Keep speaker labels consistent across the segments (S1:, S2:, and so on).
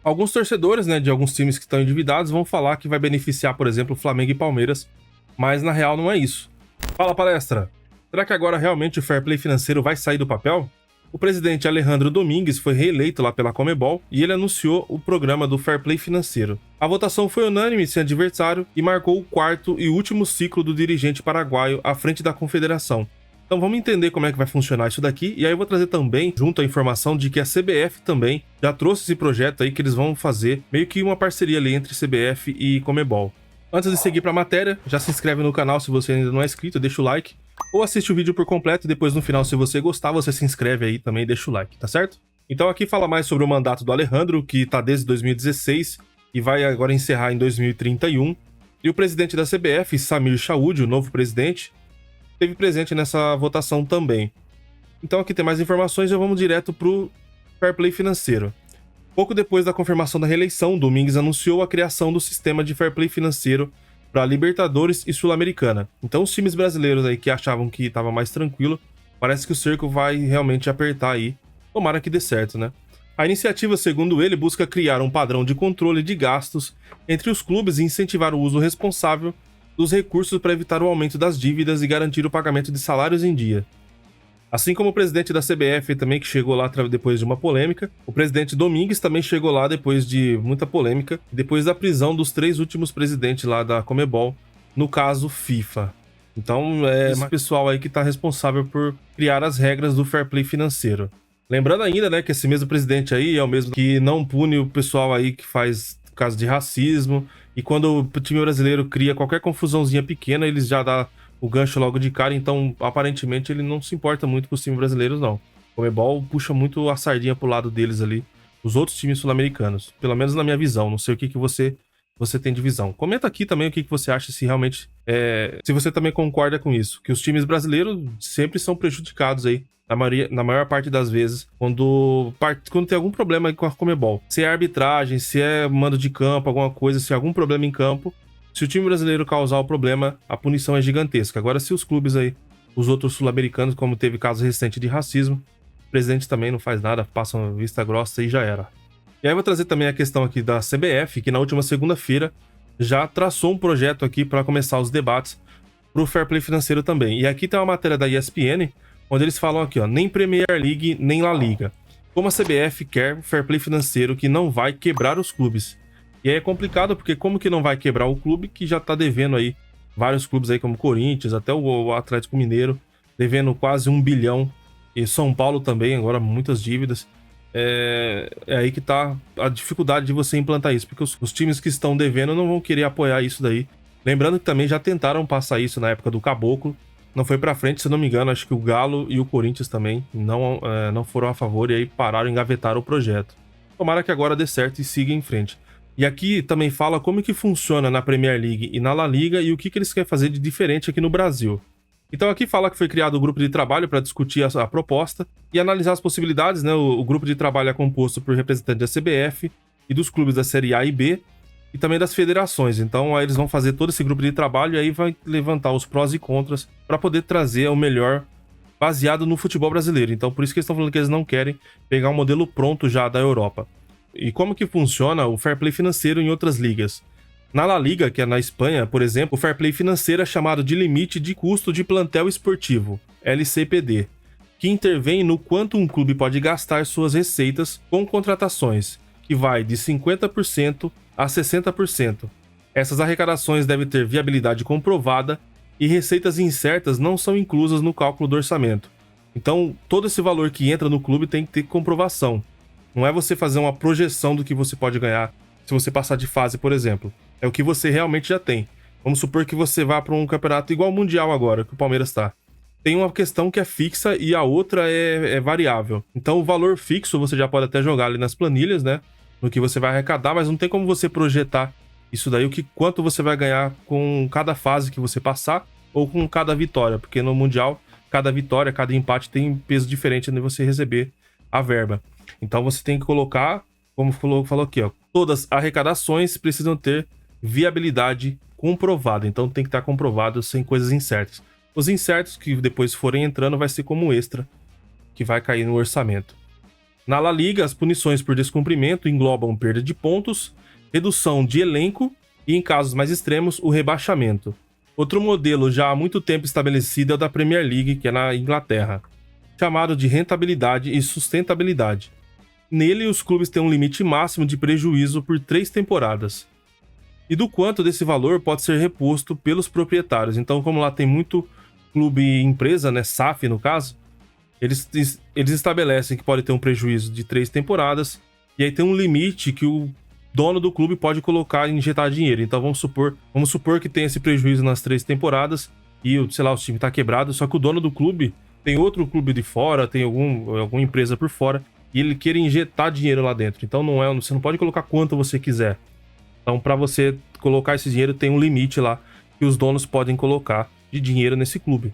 S1: Alguns torcedores, né, de alguns times que estão endividados vão falar que vai beneficiar, por exemplo, Flamengo e Palmeiras, mas na real não é isso. Fala, palestra! Será que agora realmente o fair play financeiro vai sair do papel? O presidente Alejandro Domingues foi reeleito lá pela Conmebol e ele anunciou o programa do fair play financeiro. A votação foi unânime, sem adversário, e marcou o quarto e último ciclo do dirigente paraguaio à frente da confederação. Então vamos entender como é que vai funcionar isso daqui, e aí eu vou trazer também, junto a informação de que a CBF também já trouxe esse projeto aí que eles vão fazer, meio que uma parceria ali entre CBF e Conmebol. Antes de seguir para a matéria, já se inscreve no canal se você ainda não é inscrito, deixa o like, ou assiste o vídeo por completo e depois no final, se você gostar, você se inscreve aí também e deixa o like, tá certo? Então aqui fala mais sobre o mandato do Alejandro, que tá desde 2016 e vai agora encerrar em 2031, e o presidente da CBF, Samir Chaoud, o novo presidente, esteve presente nessa votação também. Então aqui tem mais informações, já vamos direto pro fair play financeiro. Pouco depois da confirmação da reeleição, Domingues anunciou a criação do sistema de fair play financeiro para Libertadores e Sul-Americana. Então os times brasileiros aí que achavam que estava mais tranquilo, parece que o cerco vai realmente apertar aí. Tomara que dê certo, né? A iniciativa, segundo ele, busca criar um padrão de controle de gastos entre os clubes e incentivar o uso responsável dos recursos para evitar o aumento das dívidas e garantir o pagamento de salários em dia. Assim como o presidente da CBF também, que chegou lá depois de uma polêmica, o presidente Domingues também chegou lá depois de muita polêmica, depois da prisão dos 3 últimos presidentes lá da Conmebol, no caso FIFA. Então é esse pessoal aí que está responsável por criar as regras do fair play financeiro. Lembrando ainda, né, que esse mesmo presidente aí é o mesmo que não pune o pessoal aí que faz caso de racismo, e quando o time brasileiro cria qualquer confusãozinha pequena, eles já dão o gancho logo de cara, então aparentemente ele não se importa muito com os times brasileiros, não. O Conmebol puxa muito a sardinha pro lado deles ali, os outros times sul-americanos, pelo menos na minha visão, não sei o que você tem de visão. Comenta aqui também o que você acha, se realmente, se você também concorda com isso, que os times brasileiros sempre são prejudicados aí, na maior parte das vezes, quando tem algum problema com a Conmebol. Se é arbitragem, se é mando de campo, alguma coisa, se é algum problema em campo, se o time brasileiro causar o problema, a punição é gigantesca. Agora, se os clubes aí, os outros sul-americanos, como teve caso recente de racismo, o presidente também não faz nada, passa uma vista grossa e já era. E aí eu vou trazer também a questão aqui da CBF, que na última segunda-feira já traçou um projeto aqui para começar os debates para o fair play financeiro também. E aqui tem uma matéria da ESPN, onde eles falam aqui, ó, nem Premier League, nem La Liga. Como a CBF quer fair play financeiro que não vai quebrar os clubes. E aí é complicado, porque como que não vai quebrar o clube que já tá devendo aí, vários clubes aí como Corinthians, até o Atlético Mineiro, devendo quase 1 bilhão, e São Paulo também, agora muitas dívidas. É aí que tá a dificuldade de você implantar isso, porque os times que estão devendo não vão querer apoiar isso daí. Lembrando que também já tentaram passar isso na época do Caboclo, não foi pra frente, se não me engano, acho que o Galo e o Corinthians também não foram a favor e aí pararam e engavetaram o projeto. Tomara que agora dê certo e siga em frente. E aqui também fala como que funciona na Premier League e na La Liga e o que eles querem fazer de diferente aqui no Brasil. Então aqui fala que foi criado um grupo de trabalho para discutir a proposta e analisar as possibilidades, né? O grupo de trabalho é composto por representantes da CBF e dos clubes da Série A e B e também das federações. Então aí eles vão fazer todo esse grupo de trabalho e aí vai levantar os prós e contras para poder trazer o melhor baseado no futebol brasileiro. Então por isso que eles estão falando que eles não querem pegar um modelo pronto já da Europa. E como que funciona o fair play financeiro em outras ligas? Na La Liga, que é na Espanha, por exemplo, o fair play financeiro é chamado de limite de custo de plantel esportivo, LCPD, que intervém no quanto um clube pode gastar suas receitas com contratações, que vai de 50% a 60%. Essas arrecadações devem ter viabilidade comprovada e receitas incertas não são inclusas no cálculo do orçamento. Então, todo esse valor que entra no clube tem que ter comprovação. Não é você fazer uma projeção do que você pode ganhar se você passar de fase, por exemplo. É o que você realmente já tem. Vamos supor que você vá para um campeonato igual ao Mundial agora, que o Palmeiras está. Tem uma questão que é fixa e a outra é variável. Então o valor fixo você já pode até jogar ali nas planilhas, né? No que você vai arrecadar, mas não tem como você projetar isso daí, quanto você vai ganhar com cada fase que você passar ou com cada vitória. Porque no Mundial, cada vitória, cada empate tem peso diferente de você receber a verba. Então você tem que colocar, como falou aqui, ó, todas as arrecadações precisam ter viabilidade comprovada. Então tem que estar comprovado sem coisas incertas. Os incertos que depois forem entrando vai ser como extra que vai cair no orçamento. Na La Liga, as punições por descumprimento englobam perda de pontos, redução de elenco e, em casos mais extremos, o rebaixamento. Outro modelo já há muito tempo estabelecido é o da Premier League, que é na Inglaterra, chamado de rentabilidade e sustentabilidade. Nele, os clubes têm um limite máximo de prejuízo por 3 temporadas. E do quanto desse valor pode ser reposto pelos proprietários. Então, como lá tem muito clube e empresa, né, SAF no caso, eles estabelecem que pode ter um prejuízo de 3 temporadas, e aí tem um limite que o dono do clube pode colocar e injetar dinheiro. Então vamos supor que tem esse prejuízo nas 3 temporadas e, sei lá, o time tá quebrado, só que o dono do clube tem outro clube de fora, tem alguma empresa por fora, e ele quer injetar dinheiro lá dentro. Então você não pode colocar quanto você quiser. Então, para você colocar esse dinheiro, tem um limite lá que os donos podem colocar de dinheiro nesse clube.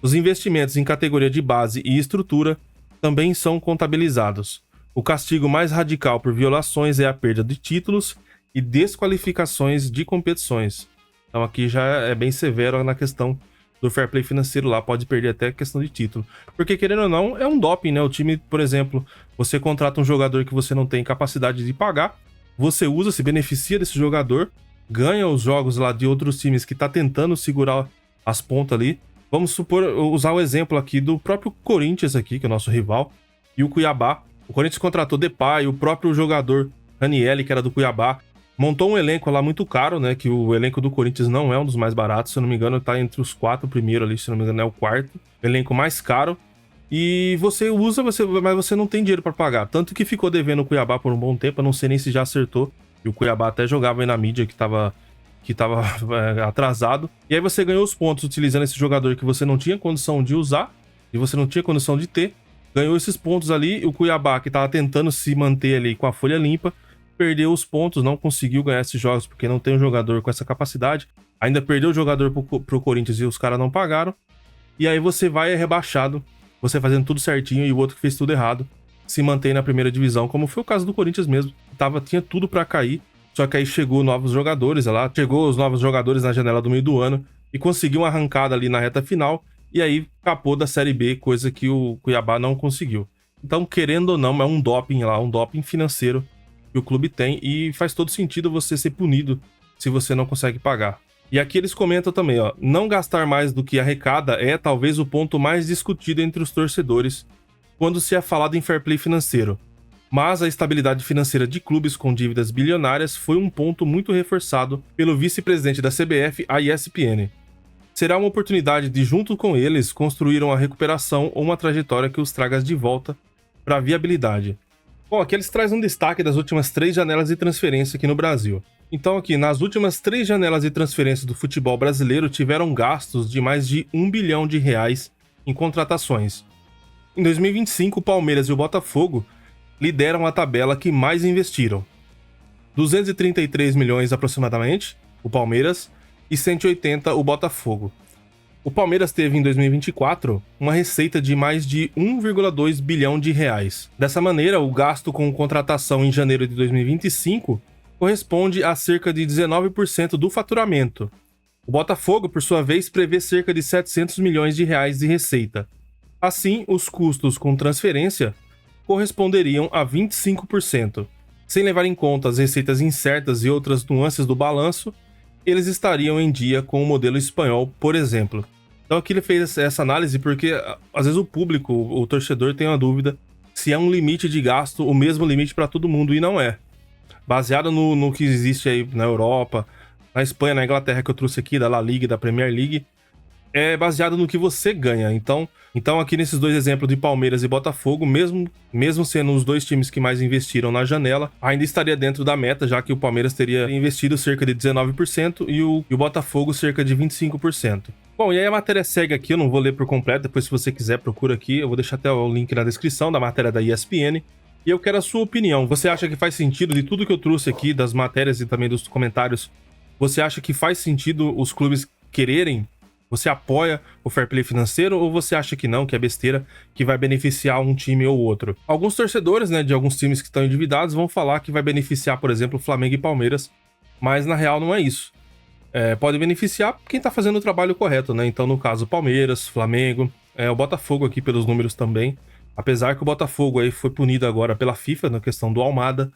S1: Os investimentos em categoria de base e estrutura também são contabilizados. O castigo mais radical por violações é a perda de títulos e desqualificações de competições. Então aqui já é bem severo na questão do fair play financeiro lá, pode perder até a questão de título. Porque, querendo ou não, é um doping, né? O time, por exemplo, você contrata um jogador que você não tem capacidade de pagar, você usa, se beneficia desse jogador, ganha os jogos lá de outros times que tá tentando segurar as pontas ali. Vamos usar o exemplo aqui do próprio Corinthians aqui, que é o nosso rival, e o Cuiabá. O Corinthians contratou Depay, o próprio jogador Ranieri, que era do Cuiabá, montou um elenco lá muito caro, né? Que o elenco do Corinthians não é um dos mais baratos, se eu não me engano, tá entre os 4 primeiros ali, se eu não me engano, é o 4º. Elenco mais caro. E você usa, mas você não tem dinheiro pra pagar. Tanto que ficou devendo o Cuiabá por um bom tempo, eu não sei nem se já acertou. E o Cuiabá até jogava aí na mídia que tava atrasado. E aí você ganhou os pontos utilizando esse jogador que você não tinha condição de usar, e você não tinha condição de ter. Ganhou esses pontos ali, e o Cuiabá, que tava tentando se manter ali com a folha limpa, perdeu os pontos, não conseguiu ganhar esses jogos porque não tem um jogador com essa capacidade. Ainda perdeu o jogador pro Corinthians e os caras não pagaram. E aí você vai rebaixado, você fazendo tudo certinho e o outro que fez tudo errado se mantém na primeira divisão, como foi o caso do Corinthians mesmo. Tinha tudo pra cair, só que aí chegou os novos jogadores na janela do meio do ano e conseguiu uma arrancada ali na reta final, e aí capou da Série B, coisa que o Cuiabá não conseguiu. Então, querendo ou não, é um doping lá, um doping financeiro que o clube tem, e faz todo sentido você ser punido se você não consegue pagar. E aqui eles comentam também, ó, não gastar mais do que arrecada é talvez o ponto mais discutido entre os torcedores quando se é falado em fair play financeiro. Mas a estabilidade financeira de clubes com dívidas bilionárias foi um ponto muito reforçado pelo vice-presidente da CBF, a ESPN. Será uma oportunidade de, junto com eles, construir uma recuperação ou uma trajetória que os traga de volta para a viabilidade. Bom, aqui eles trazem um destaque das últimas 3 janelas de transferência aqui no Brasil. Então aqui, nas últimas 3 janelas de transferência do futebol brasileiro tiveram gastos de mais de R$1 bilhão em contratações. Em 2025, o Palmeiras e o Botafogo lideram a tabela que mais investiram. 233 milhões aproximadamente, o Palmeiras, e 180 o Botafogo. O Palmeiras teve em 2024 uma receita de mais de 1,2 bilhão de reais. Dessa maneira, o gasto com contratação em janeiro de 2025 corresponde a cerca de 19% do faturamento. O Botafogo, por sua vez, prevê cerca de 700 milhões de reais de receita. Assim, os custos com transferência corresponderiam a 25%. Sem levar em conta as receitas incertas e outras nuances do balanço, eles estariam em dia com o modelo espanhol, por exemplo. Então aqui ele fez essa análise porque, às vezes, o público, o torcedor, tem uma dúvida se é um limite de gasto o mesmo limite para todo mundo, e não é. Baseado no que existe aí na Europa, na Espanha, na Inglaterra, que eu trouxe aqui, da La Liga e da Premier League, é baseado no que você ganha. Então aqui nesses 2 exemplos de Palmeiras e Botafogo, mesmo sendo os 2 times que mais investiram na janela, ainda estaria dentro da meta, já que o Palmeiras teria investido cerca de 19% e o Botafogo cerca de 25%. Bom, e aí a matéria segue aqui, eu não vou ler por completo, depois se você quiser procura aqui, eu vou deixar até o link na descrição da matéria da ESPN, e eu quero a sua opinião. Você acha que faz sentido, de tudo que eu trouxe aqui, das matérias e também dos comentários, você acha que faz sentido os clubes quererem? Você apoia o fair play financeiro ou você acha que não, que é besteira, que vai beneficiar um time ou outro? Alguns torcedores, né, de alguns times que estão endividados vão falar que vai beneficiar, por exemplo, Flamengo e Palmeiras, mas na real não é isso. Pode beneficiar quem tá fazendo o trabalho correto, né? Então, no caso, Palmeiras, Flamengo, o Botafogo aqui pelos números também. Apesar que o Botafogo aí foi punido agora pela FIFA na questão do Almada.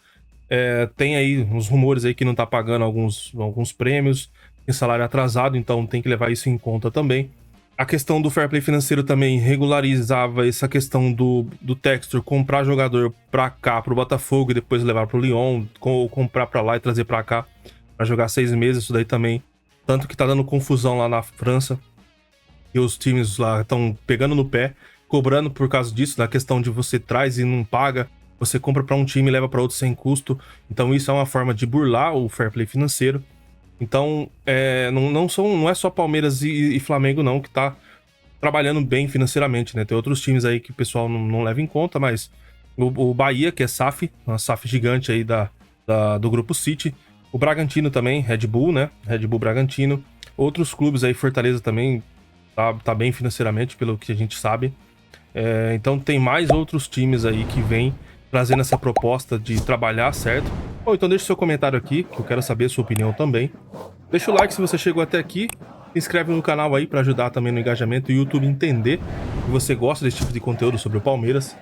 S1: Tem aí uns rumores aí que não tá pagando alguns prêmios, tem salário atrasado, então tem que levar isso em conta também. A questão do fair play financeiro também regularizava essa questão do Textor comprar jogador pra cá, pro Botafogo, e depois levar pro Lyon, ou comprar pra lá e trazer pra cá pra jogar 6 meses, isso daí também. Tanto que tá dando confusão lá na França, e os times lá estão pegando no pé, cobrando por causa disso, da questão de você traz e não paga, você compra pra um time e leva pra outro sem custo. Então isso é uma forma de burlar o fair play financeiro. Então, não é só Palmeiras e Flamengo, não, que tá trabalhando bem financeiramente, né? Tem outros times aí que o pessoal não leva em conta, mas o Bahia, que é SAF, uma SAF gigante aí do Grupo City. O Bragantino também, Red Bull, né? Red Bull Bragantino. Outros clubes aí, Fortaleza também tá bem financeiramente, pelo que a gente sabe. Então tem mais outros times aí que vêm trazendo essa proposta de trabalhar certo. Ou então deixa seu comentário aqui, que eu quero saber a sua opinião também. Deixa o like se você chegou até aqui. Se inscreve no canal aí para ajudar também no engajamento e o YouTube entender que você gosta desse tipo de conteúdo sobre o Palmeiras.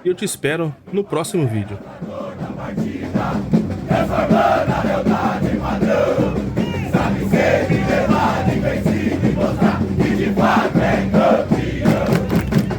S1: E eu te espero no próximo vídeo.